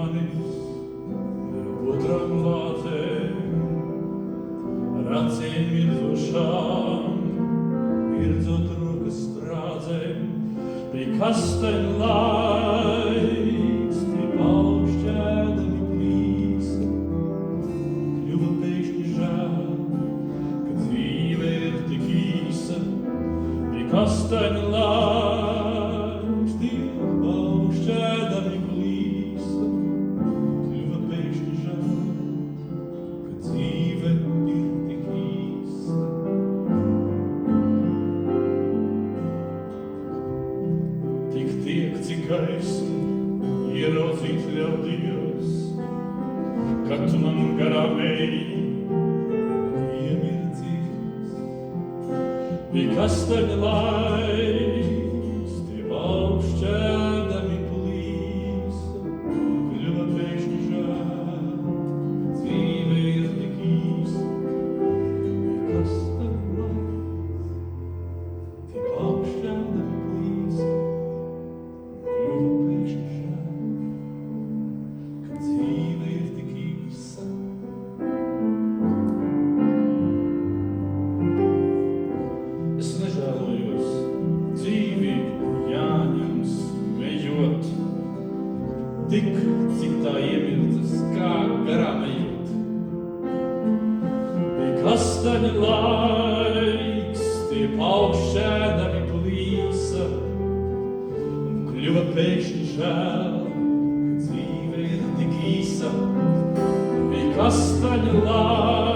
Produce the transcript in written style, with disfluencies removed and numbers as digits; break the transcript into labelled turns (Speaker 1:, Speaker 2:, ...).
Speaker 1: manis otram lācēm, racēm mirzošām, mirdzot rokas strādzēm, pie kasteņu laiks, tie paukšķēdami plīsa. Kļuva pēkšņi žēl, ka dzīve ir tik īsa, pie kasteņu laiks, tie paukšķēdami plīsa. Kļuva pēkšņi žēl, ka dzīve ir tik īsa. Tik tiek, cik gaismu ieraudzīt ļaudies, kad tu man garām eji, iemirdzies. Pie kasteņa laiks, tie paukšķēdami plīsa. Kļuva pēkšņi žēl, ka dzīve ir tik īsa. Pie kasteņa laiks, tie paukšķēdami plīsa. Kļuva pēkšņi žēl, ka dzīve ir tik īsa. Es nežēlojos, dzīvi jāņems ejot, tik cik tā iemirdzas, kā garām ejot. Pie kasteņa laiks, tie paukšķēdami plīsa. Kļuva pēkšņi žēl, ka dzīve ir tik īsa. Pie kasteņa laiks,